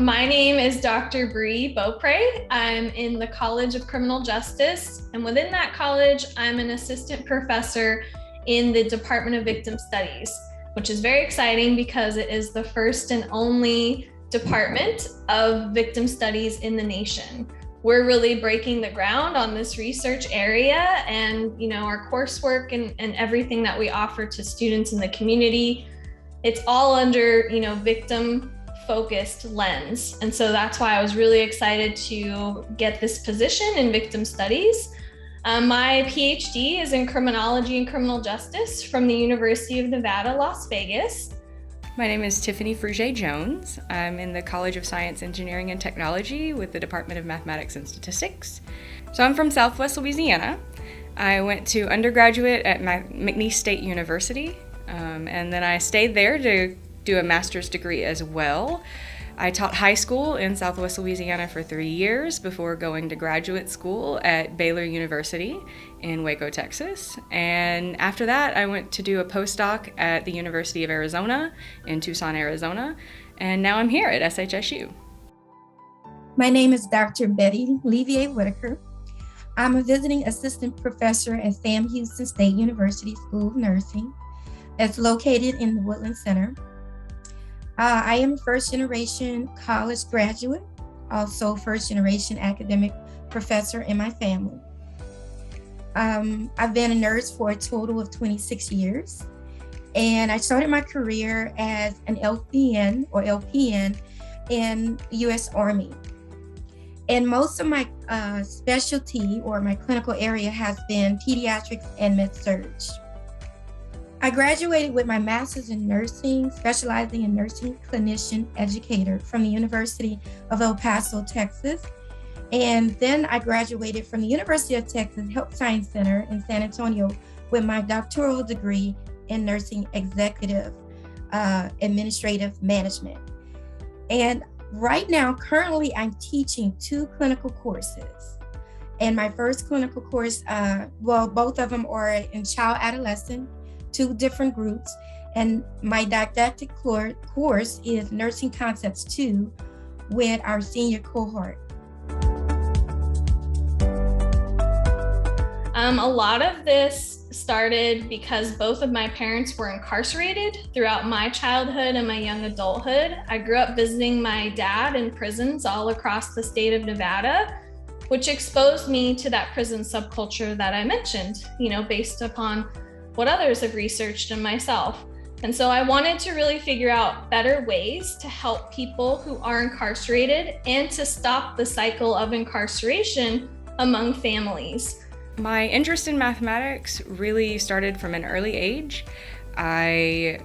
My name is Dr. Bree Beaupre. I'm in the College of Criminal Justice, and within that college, I'm an assistant professor in the Department of Victim Studies, which is very exciting because it is the first and only department of victim studies in the nation. We're really breaking the ground on this research area, and our coursework and everything that we offer to students in the community, it's all under victim focused lens. And so that's why I was really excited to get this position in victim studies. My PhD is in criminology and criminal justice from the University of Nevada, Las Vegas. My name is Tiffany Fruget-Jones. I'm in the College of Science, Engineering, and Technology with the Department of Mathematics and Statistics. So I'm from Southwest Louisiana. I went to undergraduate at McNeese State University, and then I stayed there to do a master's degree as well. I taught high school in Southwest Louisiana for 3 years before going to graduate school at Baylor University in Waco, Texas. And after that, I went to do a postdoc at the University of Arizona in Tucson, Arizona. And now I'm here at SHSU. My name is Dr. Betty Levier-Whitaker. I'm a visiting assistant professor at Sam Houston State University School of Nursing. That's located in the Woodland Center. I am a first-generation college graduate, also first-generation academic professor in my family. I've been a nurse for a total of 26 years, and I started my career as an LPN or LPN in U.S. Army. And most of my specialty or my clinical area has been pediatrics and med-surg. I graduated with my master's in nursing, specializing in nursing clinician educator from the University of El Paso, Texas. And then I graduated from the University of Texas Health Science Center in San Antonio with my doctoral degree in nursing executive administrative management. And right now, currently, I'm teaching 2 clinical courses. And my first clinical course, both of them are in child adolescent, 2 different groups, and my didactic course is Nursing Concepts 2 with our senior cohort. A lot of this started because both of my parents were incarcerated throughout my childhood and my young adulthood. I grew up visiting my dad in prisons all across the state of Nevada, which exposed me to that prison subculture that I mentioned, based upon what others have researched and myself. And so I wanted to really figure out better ways to help people who are incarcerated and to stop the cycle of incarceration among families. My interest in mathematics really started from an early age. My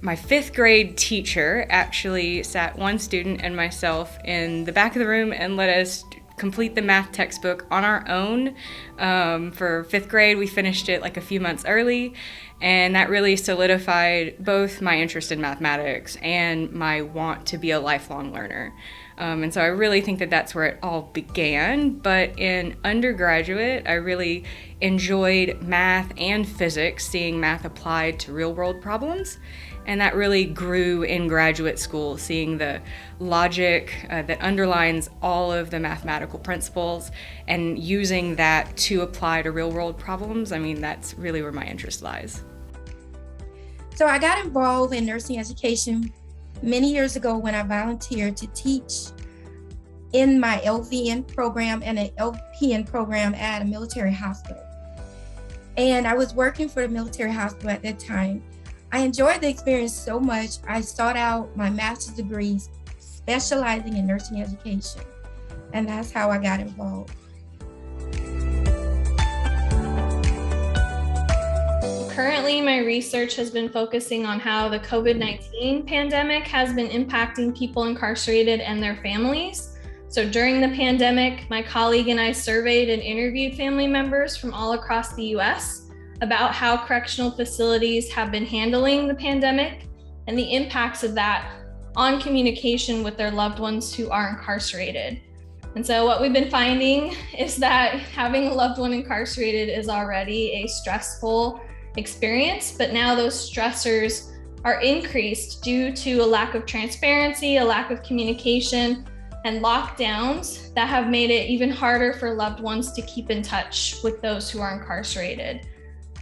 5th grade teacher actually sat one student and myself in the back of the room and let us complete the math textbook on our own. For 5th grade, we finished it like a few months early, and that really solidified both my interest in mathematics and my want to be a lifelong learner. And so I really think that that's where it all began. But in undergraduate, I really enjoyed math and physics, seeing math applied to real-world problems. And that really grew in graduate school, seeing the logic that underlines all of the mathematical principles and using that to apply to real-world problems. I mean, that's really where my interest lies. So I got involved in nursing education many years ago when I volunteered to teach in my LVN program and an LPN program at a military hospital. And I was working for the military hospital at that time. I enjoyed the experience so much, I sought out my master's degree specializing in nursing education. And that's how I got involved. Currently, my research has been focusing on how the COVID-19 pandemic has been impacting people incarcerated and their families. So during the pandemic, my colleague and I surveyed and interviewed family members from all across the US about how correctional facilities have been handling the pandemic and the impacts of that on communication with their loved ones who are incarcerated. And so what we've been finding is that having a loved one incarcerated is already a stressful experience, but now those stressors are increased due to a lack of transparency, a lack of communication, and lockdowns that have made it even harder for loved ones to keep in touch with those who are incarcerated.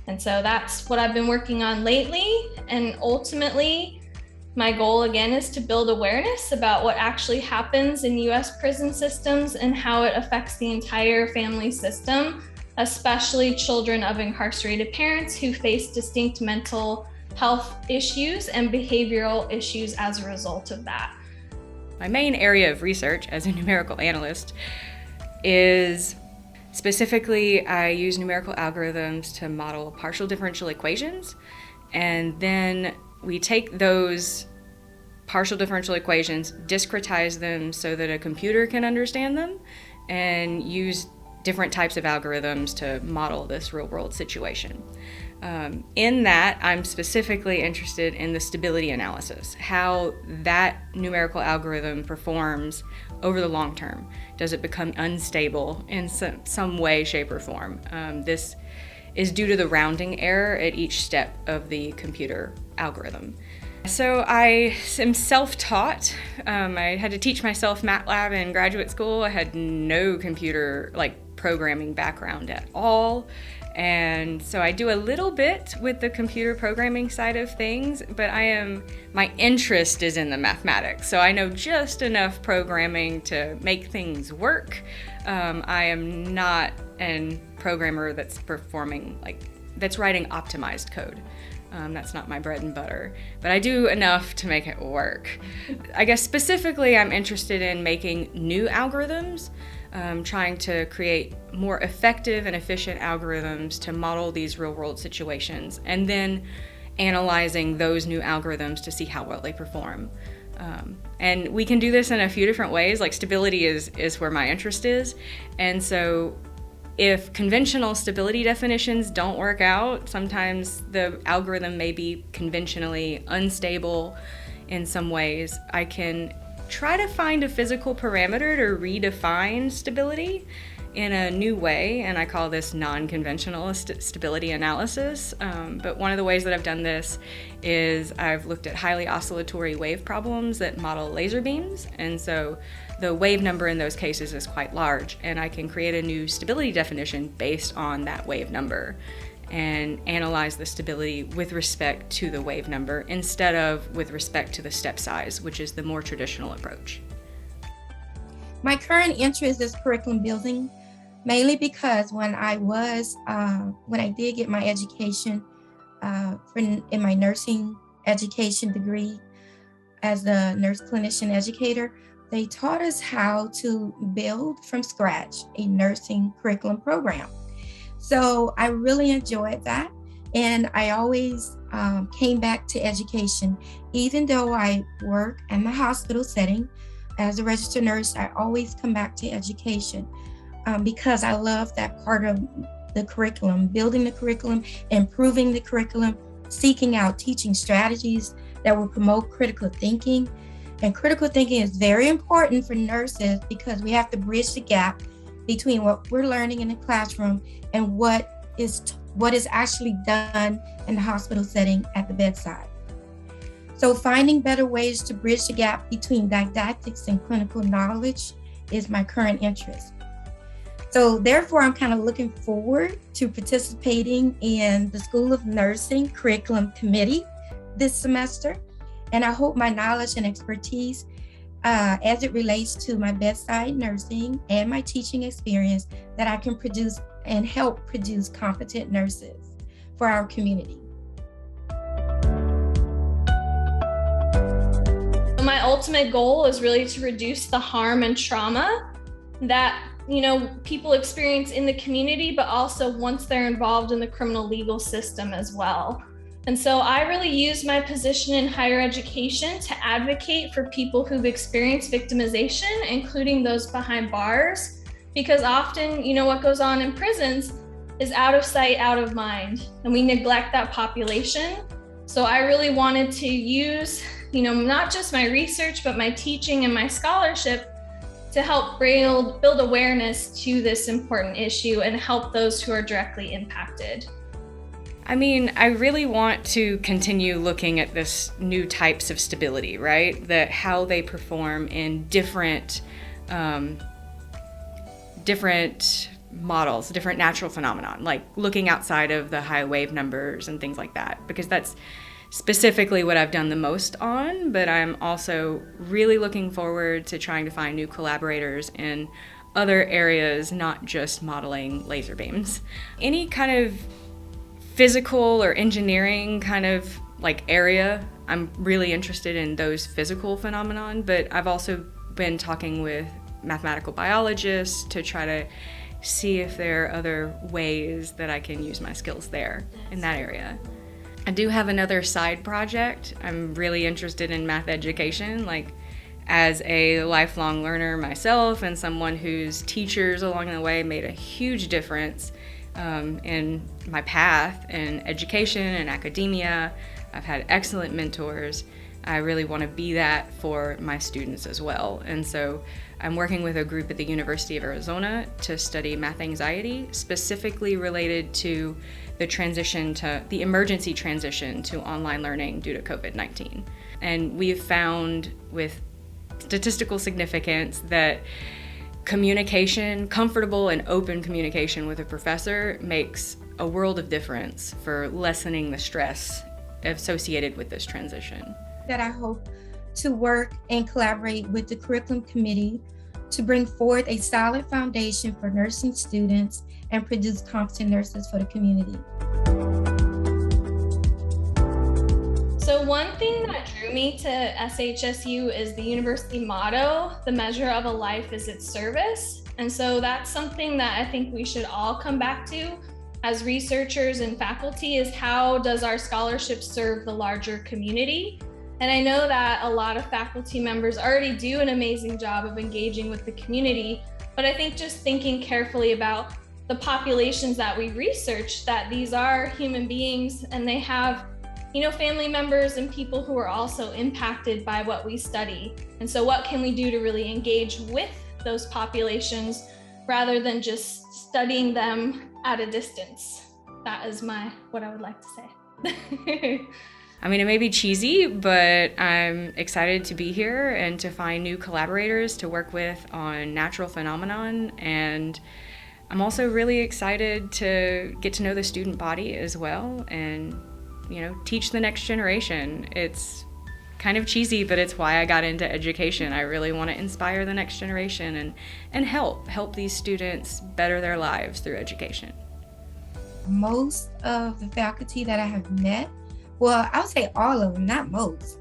And so that's what I've been working on lately. And ultimately, my goal again is to build awareness about what actually happens in US prison systems and how it affects the entire family system, especially children of incarcerated parents who face distinct mental health issues and behavioral issues as a result of that. My main area of research as a numerical analyst is specifically I use numerical algorithms to model partial differential equations, and then we take those partial differential equations, discretize them so that a computer can understand them, and use different types of algorithms to model this real-world situation. In that, I'm specifically interested in the stability analysis, how that numerical algorithm performs over the long term. Does it become unstable in some way, shape, or form? This is due to the rounding error at each step of the computer algorithm. So I am self-taught. I had to teach myself MATLAB in graduate school. I had no computer programming background at all. And so I do a little bit with the computer programming side of things, but my interest is in the mathematics. So I know just enough programming to make things work. I am not a programmer that's writing optimized code. That's not my bread and butter, but I do enough to make it work. I guess specifically I'm interested in making new algorithms, trying to create more effective and efficient algorithms to model these real-world situations, and then analyzing those new algorithms to see how well they perform. And we can do this in a few different ways. Stability is where my interest is, and so if conventional stability definitions don't work out, sometimes the algorithm may be conventionally unstable in some ways. I can try to find a physical parameter to redefine stability in a new way, and I call this non-conventional stability analysis. But one of the ways that I've done this is I've looked at highly oscillatory wave problems that model laser beams, and so the wave number in those cases is quite large, and I can create a new stability definition based on that wave number and analyze the stability with respect to the wave number instead of with respect to the step size, which is the more traditional approach. My current interest is curriculum building, mainly because when I did get my education in my nursing education degree as a nurse clinician educator, they taught us how to build from scratch a nursing curriculum program. So I really enjoyed that. And I always came back to education. Even though I work in the hospital setting as a registered nurse, I always come back to education because I love that part of the curriculum, building the curriculum, improving the curriculum, seeking out teaching strategies that will promote critical thinking. And critical thinking is very important for nurses because we have to bridge the gap between what we're learning in the classroom and what is actually done in the hospital setting at the bedside. So finding better ways to bridge the gap between didactics and clinical knowledge is my current interest. So therefore, I'm kind of looking forward to participating in the School of Nursing Curriculum Committee this semester. And I hope my knowledge and expertise as it relates to my bedside nursing and my teaching experience, that I can produce and help produce competent nurses for our community. My ultimate goal is really to reduce the harm and trauma that people experience in the community, but also once they're involved in the criminal legal system as well. And so I really use my position in higher education to advocate for people who've experienced victimization, including those behind bars, because often, what goes on in prisons is out of sight, out of mind, and we neglect that population. So I really wanted to use, not just my research, but my teaching and my scholarship to help build awareness to this important issue and help those who are directly impacted. I mean, I really want to continue looking at this new types of stability, right? That how they perform in different models, different natural phenomenon, like looking outside of the high wave numbers and things like that, because that's specifically what I've done the most on, but I'm also really looking forward to trying to find new collaborators in other areas, not just modeling laser beams. Any kind of physical or engineering kind of like area, I'm really interested in those physical phenomenon, but I've also been talking with mathematical biologists to try to see if there are other ways that I can use my skills there in that area. I do have another side project. I'm really interested in math education, like as a lifelong learner myself and someone whose teachers along the way made a huge difference in my path in education and academia. I've had excellent mentors. I really want to be that for my students as well. And so I'm working with a group at the University of Arizona to study math anxiety, specifically related to the emergency transition to online learning due to COVID-19. And we've found with statistical significance that communication, comfortable and open communication with a professor makes a world of difference for lessening the stress associated with this transition. That I hope to work and collaborate with the curriculum committee to bring forth a solid foundation for nursing students and produce competent nurses for the community. So one thing that drew me to SHSU is the university motto, the measure of a life is its service. And so that's something that I think we should all come back to as researchers and faculty, is how does our scholarship serve the larger community? And I know that a lot of faculty members already do an amazing job of engaging with the community, but I think just thinking carefully about the populations that we research, that these are human beings and they have, family members and people who are also impacted by what we study. And so what can we do to really engage with those populations rather than just studying them at a distance? That is what I would like to say. I mean, it may be cheesy, but I'm excited to be here and to find new collaborators to work with on natural phenomenon. And I'm also really excited to get to know the student body as well and, teach the next generation. It's kind of cheesy, but it's why I got into education. I really want to inspire the next generation and help these students better their lives through education. Most of the faculty that I have met, well, I would say all of them, not most.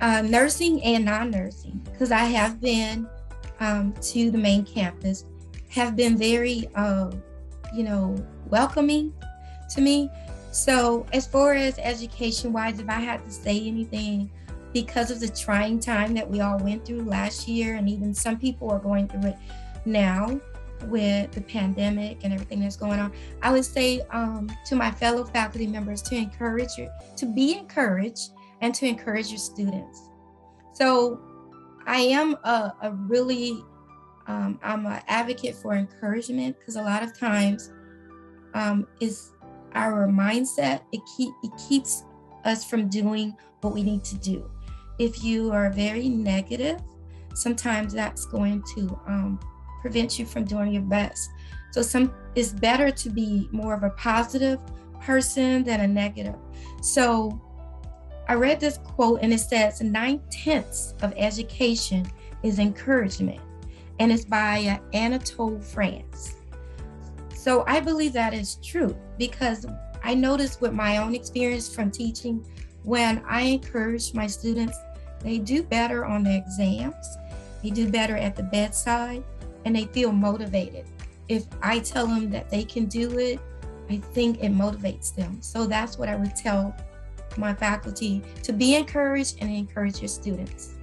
Nursing and non-nursing, because I have been to the main campus, have been very, welcoming to me. So as far as education-wise, if I had to say anything, because of the trying time that we all went through last year, and even some people are going through it now with the pandemic and everything that's going on, I would say to my fellow faculty members to be encouraged and to encourage your students. So I am I'm an advocate for encouragement, because a lot of times is our mindset. It keeps us from doing what we need to do. If you are very negative, sometimes that's going to prevent you from doing your best. So it's better to be more of a positive person than a negative. So I read this quote and it says 9/10 of education is encouragement, and it's by Anatole France. So I believe that is true, because I noticed with my own experience from teaching, when I encourage my students, they do better on their exams, they do better at the bedside, and they feel motivated. If I tell them that they can do it, I think it motivates them. So that's what I would tell my faculty, to be encouraged and encourage your students.